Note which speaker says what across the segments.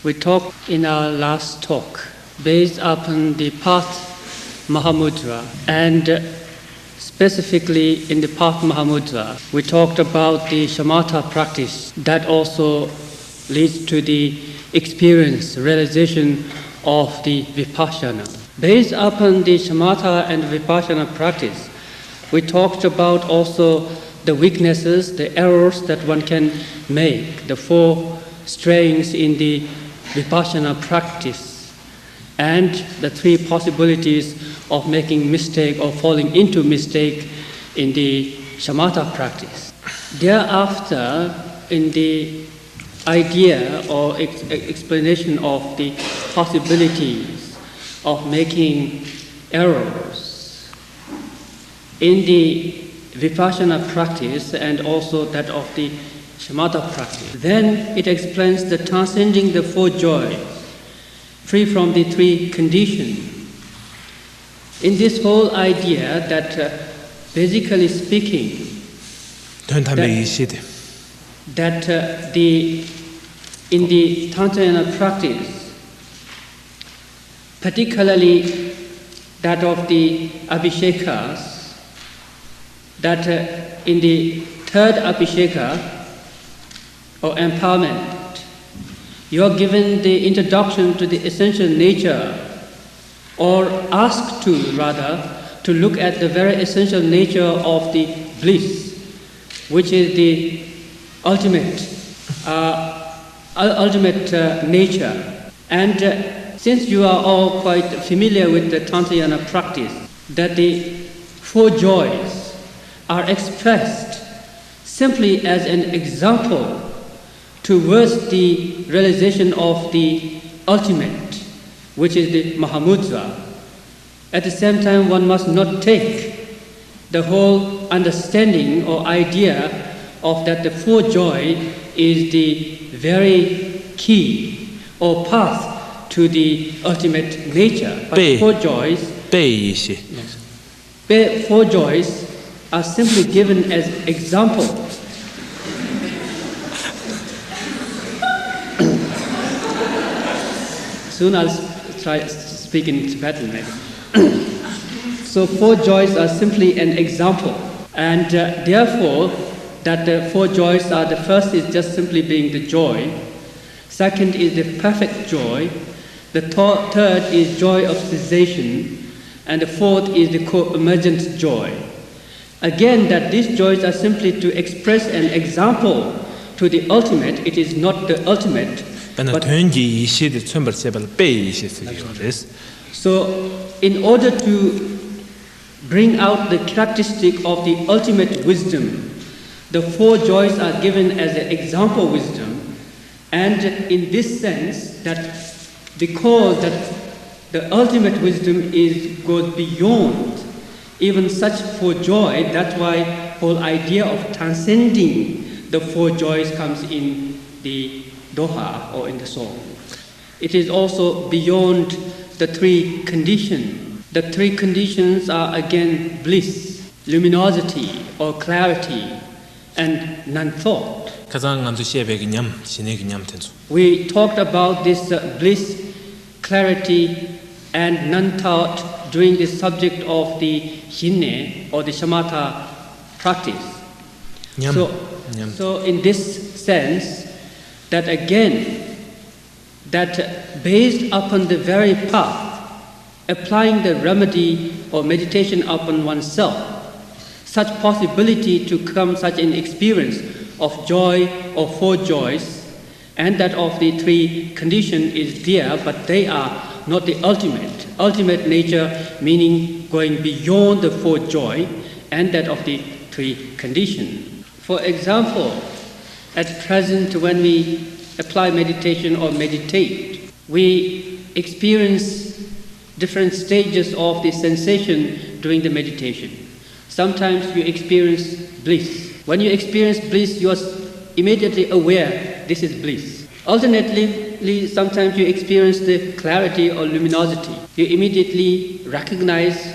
Speaker 1: We talked in our last talk based upon the path Mahamudra, and specifically in the path Mahamudra, we talked about the shamatha practice that also leads to the experience, realization of the vipassana. Based upon the shamatha and vipassana practice, we talked about also the weaknesses, the errors that one can make, the four strayings in the vipassana practice, and the three possibilities of making mistake or falling into mistake in the shamatha practice. Thereafter, in the idea or explanation of the possibilities of making errors in the vipassana practice and also that of the shamatha practice. Then it explains the transcending the four joys, free from the three conditions. In this whole idea that basically speaking, that in the Tantrayana practice, particularly that of the abhishekas, that in the third abhisheka or empowerment, you are given the introduction to the essential nature, or asked to rather to look at the very essential nature of the bliss, which is the ultimate nature. And since you are all quite familiar with the Tantrayana practice, that the four joys are expressed simply as an example towards the realization of the ultimate, which is the Mahamudra. At the same time, one must not take the whole understanding or idea of that the four joy is the very key or path to the ultimate nature. But four joys are simply given as example. Soon I'll try speak in Tibetan maybe. So four joys are simply an example, and therefore that the four joys are, the first is just simply being the joy, second is the perfect joy, the third is joy of cessation, and the fourth is the co-emergent joy. Again, that these joys are simply to express an example to the ultimate. It is not the ultimate. So, in order to bring out the characteristic of the ultimate wisdom, the four joys are given as an example wisdom, and in this sense, that because that the ultimate wisdom goes beyond even such four joy, that's why whole idea of transcending the four joys comes in the Doha or in the song. It is also beyond the three conditions. The three conditions are again bliss, luminosity or clarity, and non-thought. We talked about this bliss, clarity, and non-thought during the subject of the hinne or the shamatha practice. So in this sense, that again, that based upon the very path, applying the remedy or meditation upon oneself, such possibility to come such an experience of joy or four joys, and that of the three conditions is there, but they are not the ultimate. Ultimate nature meaning going beyond the four joy, and that of the three conditions. For example, at present, when we apply meditation or meditate, we experience different stages of the sensation during the meditation. Sometimes you experience bliss. When you experience bliss, you are immediately aware this is bliss. Alternately, sometimes you experience the clarity or luminosity. You immediately recognize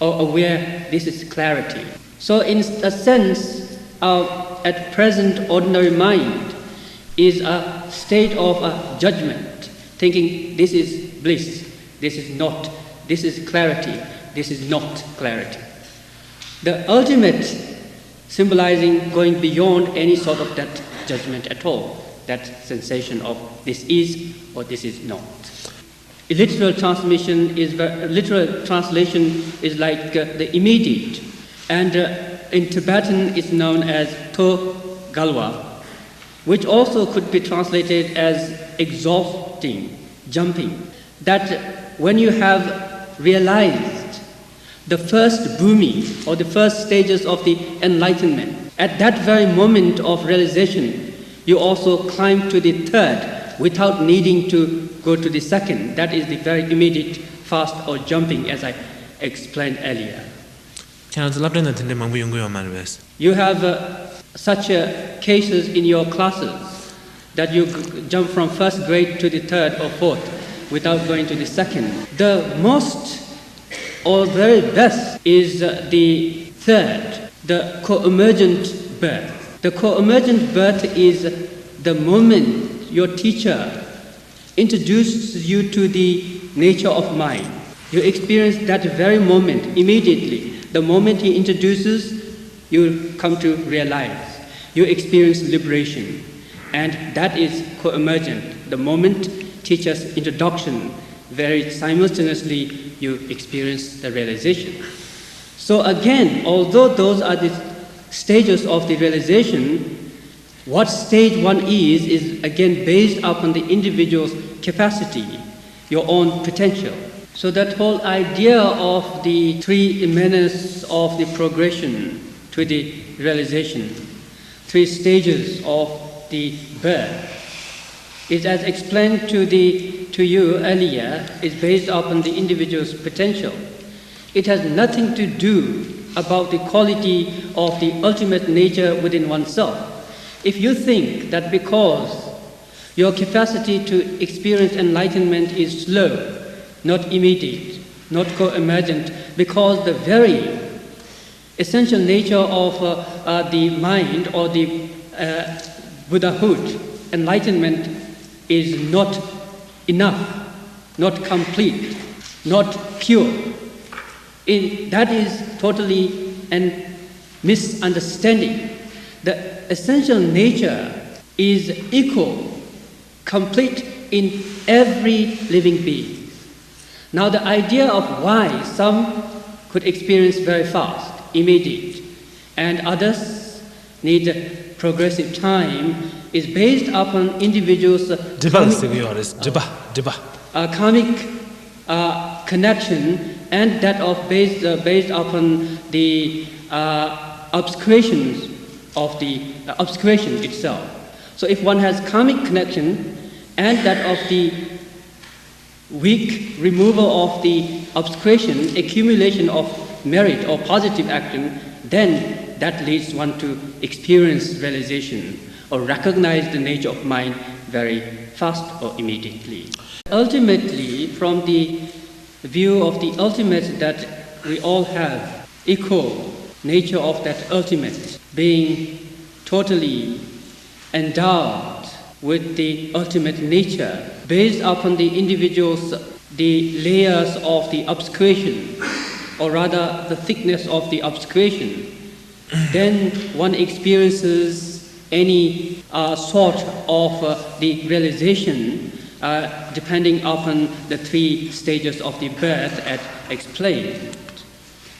Speaker 1: or aware this is clarity. So in a sense, at present ordinary mind, is a state of judgment, thinking this is bliss, this is not, this is clarity, this is not clarity. The ultimate symbolizing going beyond any sort of that judgment at all, that sensation of this is or this is not. A literal translation is like the immediate, and in Tibetan it's known as to galwa, which also could be translated as exhausting, jumping. That when you have realized the first bhumi or the first stages of the enlightenment, at that very moment of realization, you also climb to the third without needing to go to the second. That is the very immediate fast or jumping, as I explained earlier. You have such cases in your classes that you jump from first grade to the third or fourth without going to the second. The most or very best is the third, the co-emergent birth. The co-emergent birth is the moment your teacher introduces you to the nature of mind. You experience that very moment immediately. The moment he introduces, you come to realize. You experience liberation. And that is co-emergent. The moment teacher's introduction, very simultaneously you experience the realization. So again, although those are the stages of the realization, what stage one is again based upon the individual's capacity, your own potential. So that whole idea of the three immanence of the progression to the realization, three stages of the birth, is as explained to you earlier, is based upon the individual's potential. It has nothing to do about the quality of the ultimate nature within oneself. If you think that because your capacity to experience enlightenment is slow, not immediate, not co-emergent, because the very essential nature of the mind or the Buddhahood, enlightenment, is not enough, not complete, not pure. That is totally a misunderstanding. The essential nature is equal, complete in every living being. Now the idea of why some could experience very fast, immediate, and others need progressive time is based upon individuals' karmic connection, and that of based upon the obscurations of the obscuration itself. So if one has karmic connection and that of the weak removal of the obscuration, accumulation of merit or positive action, then that leads one to experience realization or recognize the nature of mind very fast or immediately. Ultimately, from the view of the ultimate that we all have, equal nature of that ultimate, being totally endowed with the ultimate nature, based upon the individual's, the layers of the obscuration, or rather the thickness of the obscuration, then one experiences any sort of the realization depending upon the three stages of the birth as explained,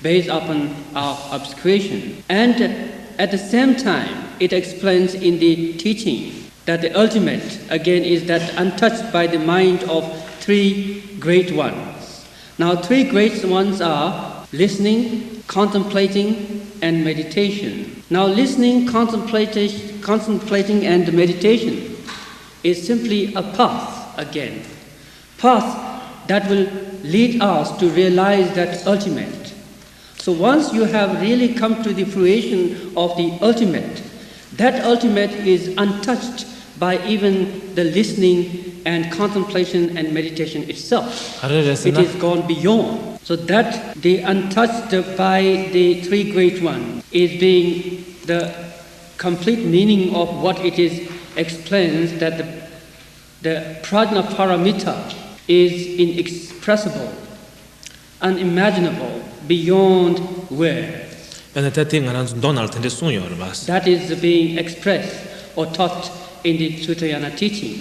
Speaker 1: based upon our obscuration. And at the same time, it explains in the teaching that the ultimate, again, is that untouched by the mind of three great ones. Now, three great ones are listening, contemplating, and meditation. Now, listening, contemplating, and meditation is simply a path, again. Path that will lead us to realize that ultimate. So once you have really come to the fruition of the ultimate, that ultimate is untouched by even the listening and contemplation and meditation itself. It is gone beyond. So that the untouched by the three great ones is being the complete meaning of what it is explains that the prajna paramita is inexpressible, unimaginable, beyond words. That is being expressed or taught in the Sutrayana teaching.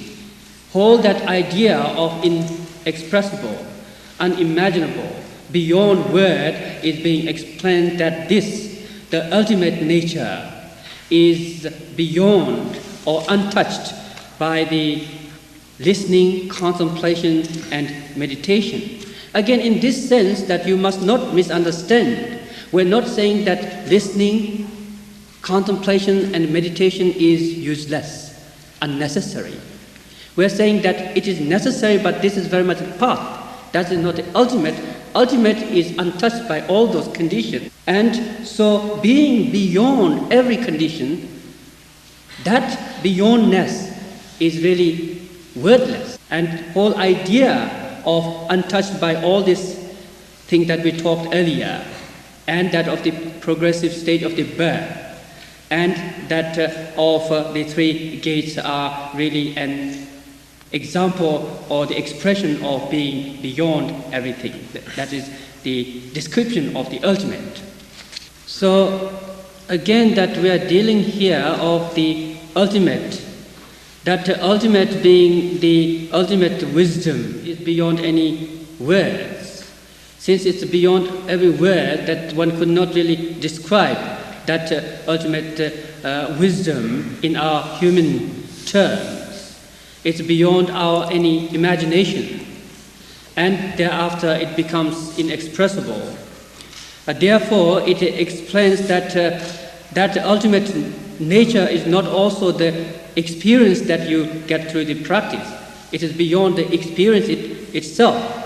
Speaker 1: Whole that idea of inexpressible, unimaginable, beyond word is being explained that this, the ultimate nature, is beyond or untouched by the listening, contemplation, and meditation. Again, in this sense that you must not misunderstand. We're not saying that listening, contemplation, and meditation is useless, unnecessary. We're saying that it is necessary, but this is very much a path. That is not the ultimate. Ultimate is untouched by all those conditions. And so being beyond every condition, that beyondness is really wordless. And whole idea of untouched by all these things that we talked earlier, and that of the progressive stage of the birth, and that of the three gates are really an example or the expression of being beyond everything. That is the description of the ultimate. So again, that we are dealing here of the ultimate, that the ultimate being the ultimate wisdom is beyond any words. Since it's beyond every word, that one could not really describe that ultimate wisdom in our human terms. It's beyond our any imagination, and thereafter it becomes inexpressible. Therefore, it explains that that ultimate nature is not also the experience that you get through the practice. It is beyond the experience itself.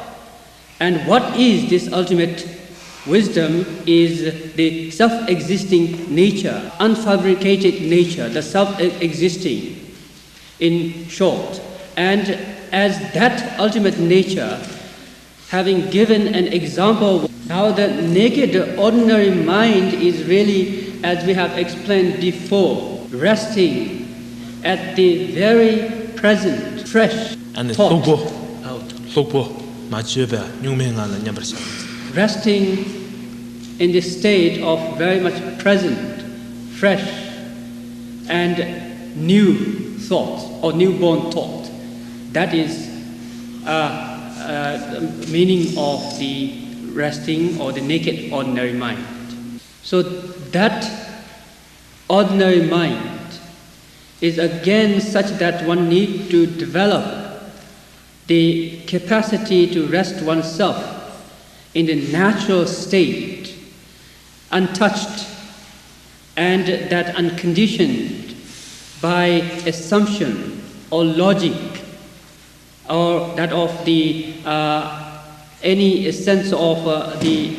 Speaker 1: And what is this ultimate wisdom is the self-existing nature, unfabricated nature, the self-existing, in short. And as that ultimate nature, having given an example, now the naked, ordinary mind is really, as we have explained before, resting at the very present, fresh thought. Resting in the state of very much present, fresh, and new thoughts or newborn thought. That is the meaning of the resting or the naked ordinary mind. So that ordinary mind is again such that one needs to develop the capacity to rest oneself in the natural state, untouched, and that unconditioned by assumption or logic, or that of the any sense of the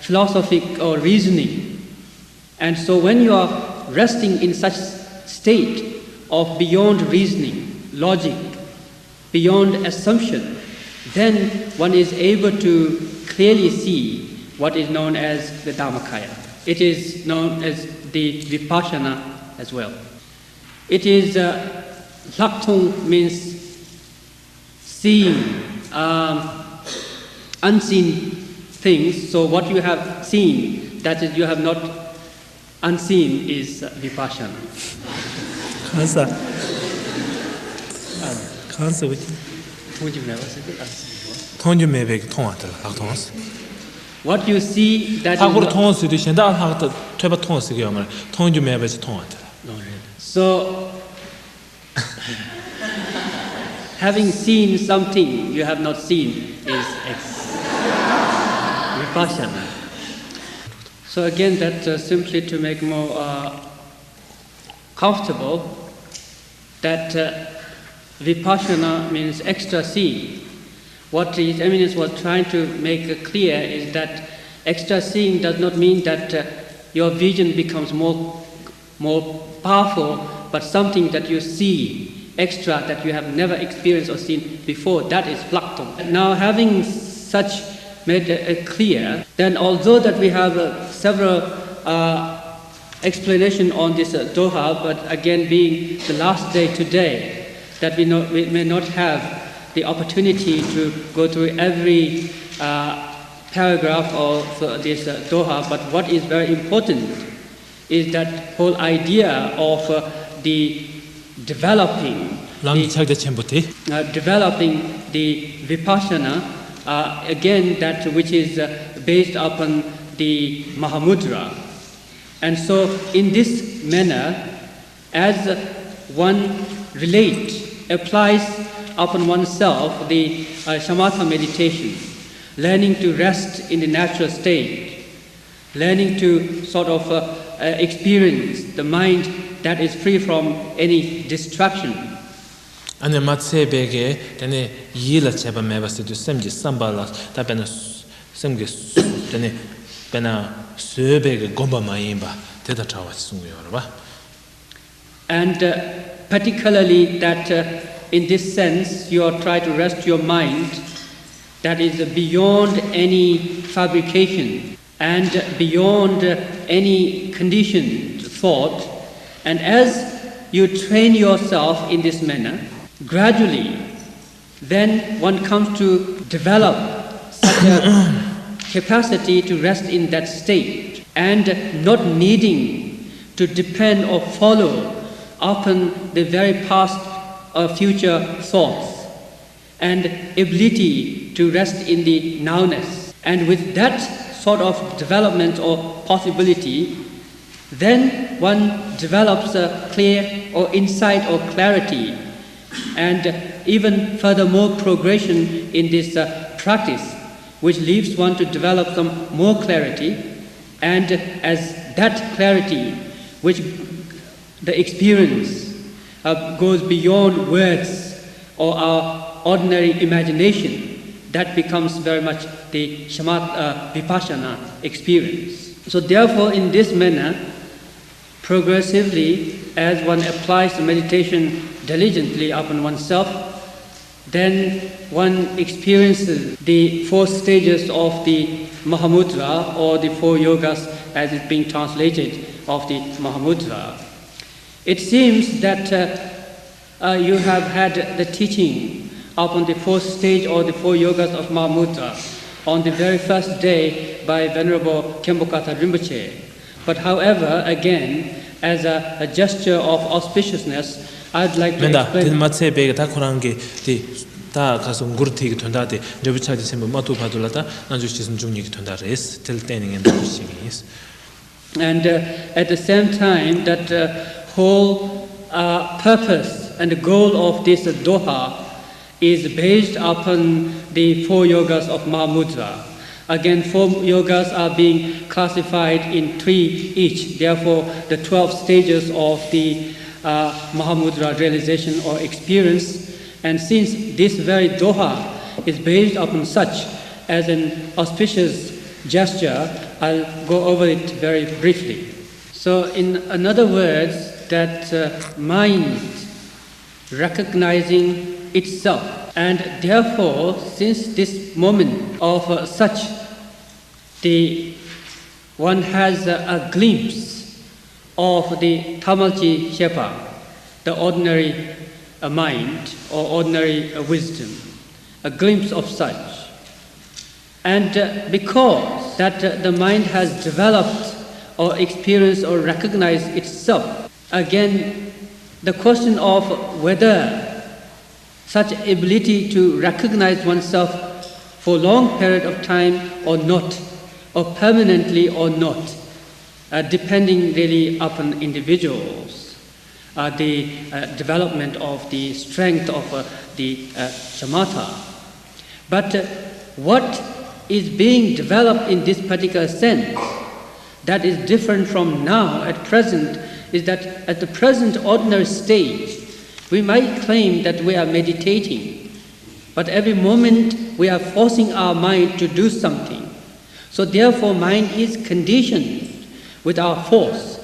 Speaker 1: philosophic or reasoning. And so when you are resting in such state of beyond reasoning, logic, beyond assumption, then one is able to clearly see what is known as the Dhammakaya. It is known as the Vipassana as well. It is, Laktung means seeing unseen things. So what you have seen, that is you have not unseen, is Vipassana. What you see, that is so having seen something you have not seen is Vipassana. So again, that simply to make more comfortable, that Vipassana means extra seeing. What His Eminence was trying to make clear is that extra seeing does not mean that your vision becomes more powerful, but something that you see extra that you have never experienced or seen before, that is Laktung. Now, having such made clear, then although that we have several explanation on this Doha, but again being the last day today, that we may not have the opportunity to go through every paragraph of this Doha, but what is very important is that whole idea of the developing the Vipassana, again that which is based upon the Mahamudra. And so in this manner, as one applies upon oneself the shamatha meditation, learning to rest in the natural state, learning to sort of experience the mind that is free from any distraction.
Speaker 2: ane matse bege tene yila cheba mebase du semji sambala ta bena semge tene bena söbege gomba mayimba teda tawa sunguyo ba.
Speaker 1: And particularly that in this sense you are trying to rest your mind that is beyond any fabrication and beyond any conditioned thought. And as you train yourself in this manner, gradually then one comes to develop such a capacity to rest in that state and not needing to depend or follow upon the very past or future thoughts, and ability to rest in the nowness. And with that sort of development or possibility, then one develops a clear or insight or clarity, and even furthermore progression in this practice, which leaves one to develop some more clarity. And as that clarity, which the experience goes beyond words or our ordinary imagination, that becomes very much the Vipassana experience. So therefore, in this manner, progressively, as one applies the meditation diligently upon oneself, then one experiences the 4 stages of the Mahamudra, or the 4 yogas as it's being translated of the Mahamudra. It seems that you have had the teaching upon the 4th stage or the 4 yogas of Mahamudra on the very first day by Venerable Khenpo-Kata Rinpoche. But however, again, as a gesture of auspiciousness, I'd like to explain. And at the same time, that whole purpose and the goal of this Doha is based upon the 4 yogas of Mahamudra. Again, 4 yogas are being classified in 3 each. Therefore, the 12 stages of the Mahamudra realization or experience. And since this very Doha is based upon such as an auspicious gesture, I'll go over it very briefly. So in other words, that mind recognizing itself. And therefore, since this moment of such, one has a glimpse of the Tamalchi Shepa, the ordinary mind or ordinary wisdom, a glimpse of such. And because that the mind has developed or experienced or recognized itself, again, the question of whether such ability to recognize oneself for a long period of time or not, or permanently or not, depending really upon individuals, the development of the strength of the shamatha. But what is being developed in this particular sense that is different from now at present is that at the present ordinary stage, we might claim that we are meditating, but every moment we are forcing our mind to do something. So therefore, mind is conditioned with our force.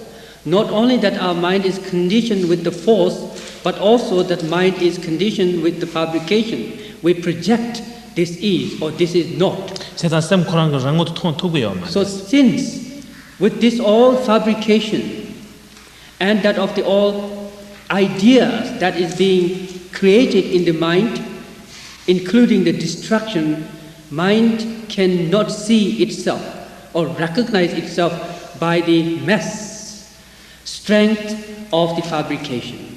Speaker 1: Not only that our mind is conditioned with the force, but also that mind is conditioned with the fabrication. We project this is or this is not. So since with this all fabrication, and that of the all ideas that is being created in the mind, including the destruction, mind cannot see itself or recognize itself by the mass strength of the fabrication.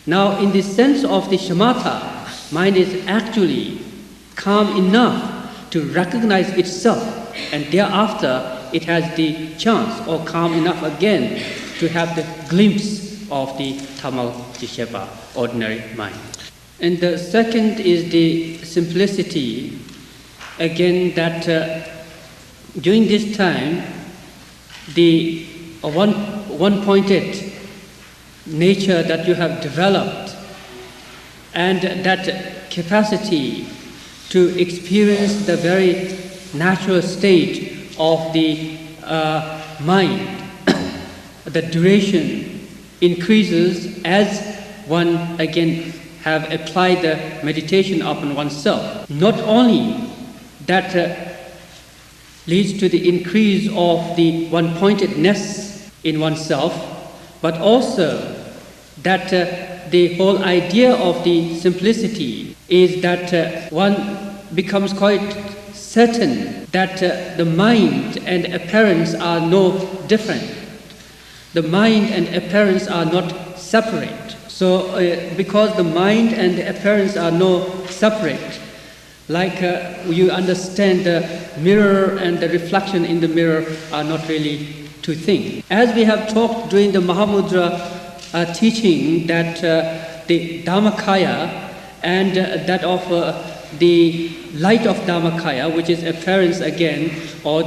Speaker 1: Now, in the sense of the shamatha, mind is actually calm enough to recognize itself, and thereafter it has the chance, or calm enough again, to have the glimpse of the tamal dishepa, ordinary mind. And the second is the simplicity, again, that during this time, the one-pointed nature that you have developed, and that capacity to experience the very natural state of the mind, the duration increases as one again have applied the meditation upon oneself. Not only that leads to the increase of the one-pointedness in oneself, but also that the whole idea of the simplicity is that one becomes quite certain that the mind and appearance are no different. The mind and appearance are not separate. So because the mind and the appearance are no separate, like you understand the mirror and the reflection in the mirror are not really two things. As we have talked during the Mahamudra teaching, that the Dharmakaya and that of the light of Dharmakaya, which is appearance again, or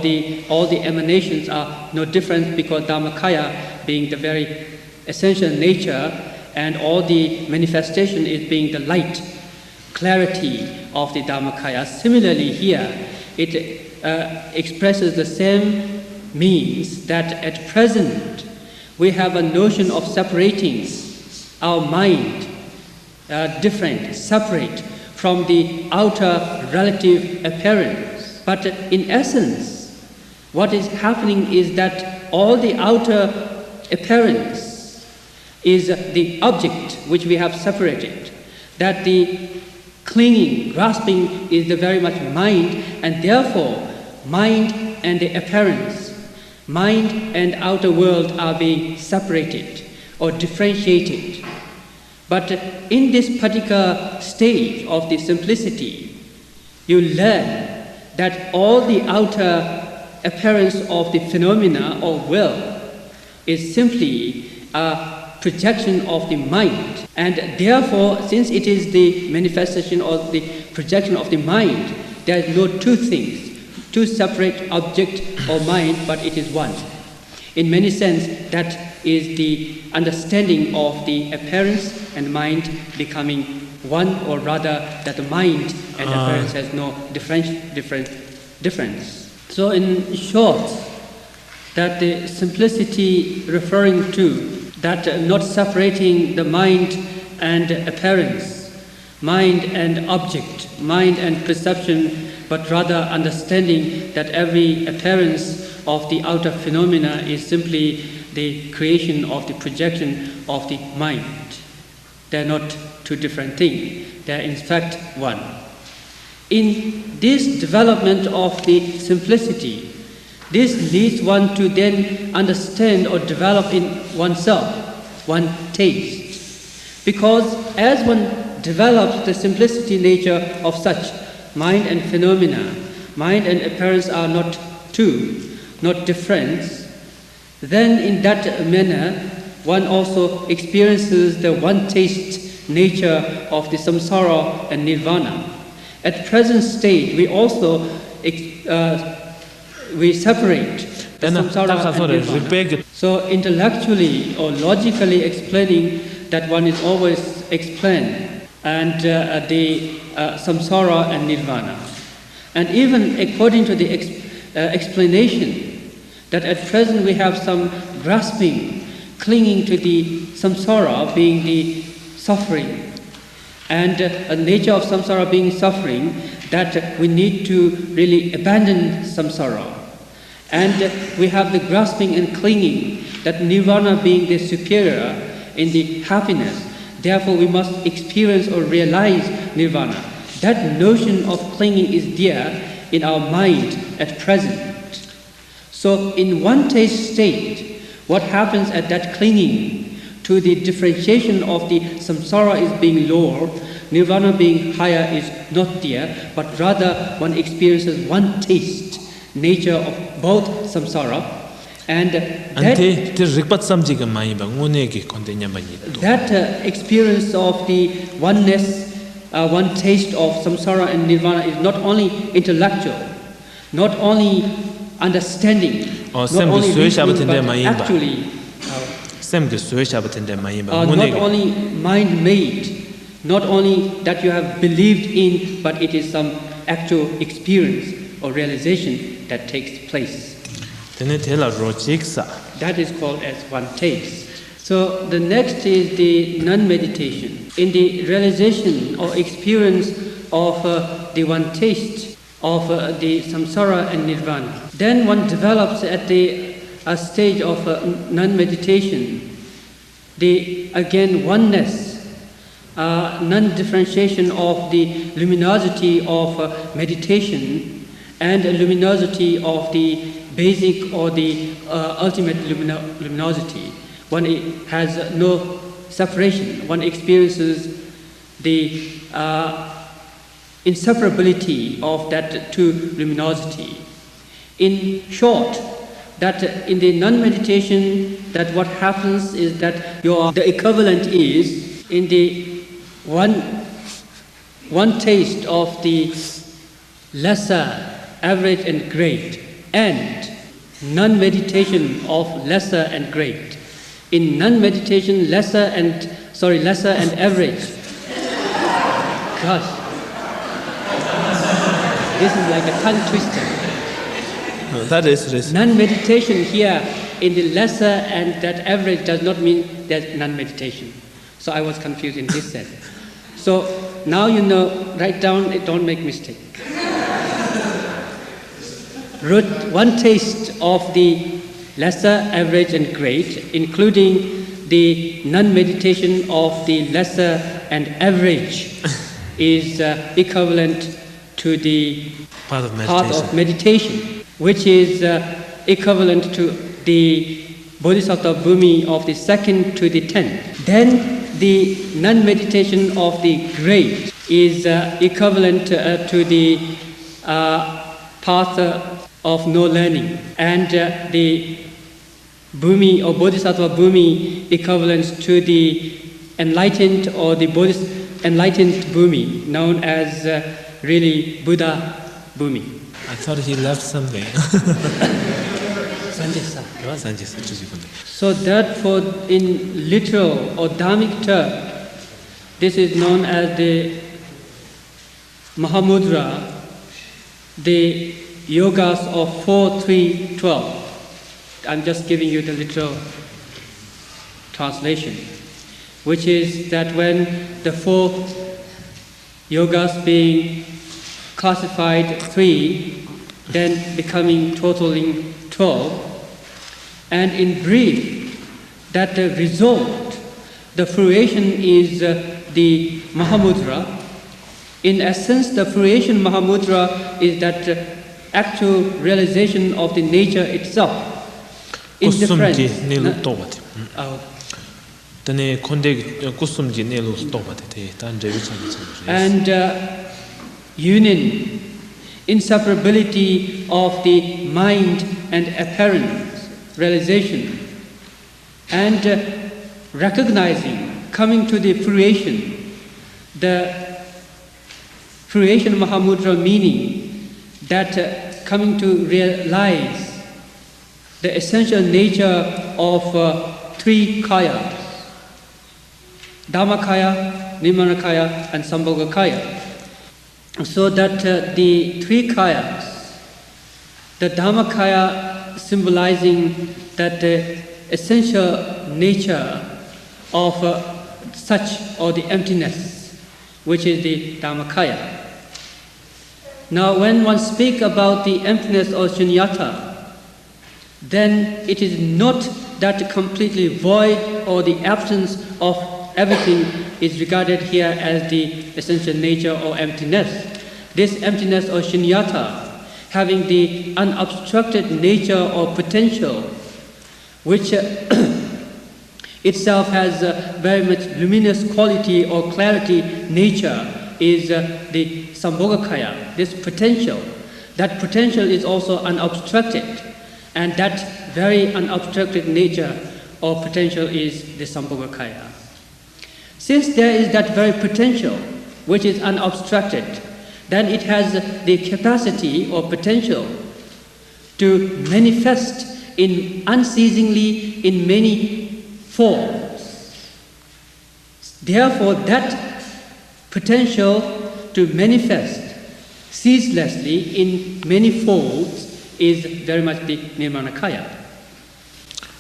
Speaker 1: all the emanations are no different, because Dharmakaya being the very essential nature, and all the manifestation is being the light, clarity of the Dharmakaya. Similarly here, it expresses the same means that at present we have a notion of separating our mind different, separate from the outer relative appearance. But in essence, what is happening is that all the outer appearance is the object which we have separated, that the clinging, grasping is the very much mind, and therefore mind and the appearance, mind and outer world are being separated or differentiated. But in this particular stage of the simplicity, you learn that all the outer appearance of the phenomena or will is simply a projection of the mind. And therefore, since it is the manifestation or the projection of the mind, there is no two things, two separate object or mind, but it is one. In many sense, that is the understanding of the appearance and mind becoming one, or rather that the mind and appearance has no difference. So in short, that the simplicity referring to that not separating the mind and appearance, mind and object, mind and perception, but rather understanding that every appearance of the outer phenomena is simply the creation of the projection of the mind. They are not two different things. They are in fact one. In this development of the simplicity, this leads one to then understand or develop in oneself, one taste. Because as one develops the simplicity nature of such mind and phenomena, mind and appearance are not two, not different, then in that manner one also experiences the one taste nature of the samsara and nirvana. At present stage, we also we separate the samsara and nirvana. So intellectually or logically explaining, that one is always explained, and the samsara and nirvana. And even according to the explanation, that at present we have some grasping, clinging to the samsara being the suffering, and a nature of samsara being suffering, that we need to really abandon samsara. And we have the grasping and clinging that nirvana being the superior in the happiness, therefore we must experience or realize nirvana. That notion of clinging is there in our mind at present. So in one taste state, what happens at that clinging to the differentiation of the samsara is being lower, nirvana being higher is not there, but rather one experiences one taste, nature of both samsara. And that experience of the oneness, one taste of samsara and nirvana is not only intellectual, not only understanding, not only reasoning, but actually not only mind-made, not only that you have believed in, but it is some actual experience or realization that takes place. That is called as one taste. So the next is the non-meditation. In the realization or experience of the one taste of the samsara and nirvana, then one develops at the stage of non-meditation, the again oneness, non-differentiation of the luminosity of meditation and luminosity of the basic or the ultimate luminosity. One has no separation. One experiences the inseparability of that two luminosity. In short, that in the non-meditation, that what happens is that the equivalent is in the one taste of the lesser, average and great, and non-meditation of lesser and great. In non-meditation, lesser and average. Gosh, this is like a tongue twister.
Speaker 2: No, that is
Speaker 1: non-meditation here in the lesser and that average does not mean there's non-meditation. So I was confused in this sense. So now you know, write down, don't make mistake. One taste of the lesser, average and great, including the non-meditation of the lesser and average, is equivalent to the
Speaker 2: part of
Speaker 1: meditation, which is equivalent to the bodhisattva bhumi of the 2nd to the 10th. Then the non-meditation of the great is equivalent to the path of no learning, and the bhumi or bodhisattva bhumi equivalent to the enlightened or the enlightened bhumi, known as really Buddha bhumi.
Speaker 2: I thought he left something.
Speaker 1: So that for in literal or dhammic term, this is known as the Mahamudra, the yogas of 4, 3, 12. I'm just giving you the literal translation, which is that when the 4 yogas being classified 3, then becoming totaling 12, and in brief, that the result, the fruition is the Mahamudra. In essence, the fruition Mahamudra is that actual realization of the nature itself. Indifference. And union, inseparability of the mind and appearance, realization, and recognizing, coming to the fruition Mahamudra meaning that coming to realize the essential nature of 3 kayas, Dhammakaya, Nirmanakaya, and Sambhogakaya. So that the 3 kayas, the Dhammakaya symbolizing that the essential nature of such or the emptiness, which is the Dhammakaya. Now when one speaks about the emptiness or shunyata, then it is not that completely void or the absence of everything is regarded here as the essential nature or emptiness. This emptiness or shunyata, having the unobstructed nature or potential, which itself has a very much luminous quality or clarity nature, is the Sambhogakaya, this potential. That potential is also unobstructed, and that very unobstructed nature or potential is the Sambhogakaya. Since there is that very potential which is unobstructed, then it has the capacity or potential to manifest unceasingly in many forms. Therefore, that potential to manifest ceaselessly in many folds is very much the Nirmanakaya.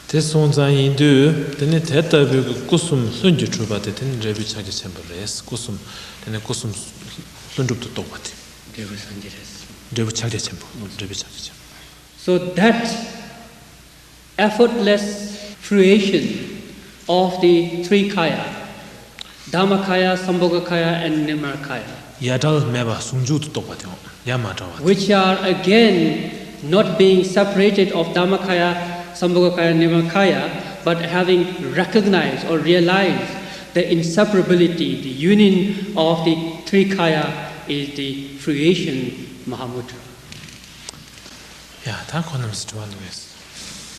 Speaker 2: This sonza indu, then teta kusum sunju trubate, then rebi chagi chamberless, kusum, then a kusum sunjup to topati. Rebi chagi chamber, rebi chagi.
Speaker 1: So that effortless fruition of the three kaya, Dhammakaya, Sambhogakaya, and Nirmanakaya,
Speaker 2: Yadal meva sunju to topati, Yamatawa,
Speaker 1: which are again not being separated of Dhammakaya, Sambhogakaya, Nirmanakaya, but having recognized or realized the inseparability, the union of the three kaya is the fruition Mahamudra.
Speaker 2: Yeah, that one is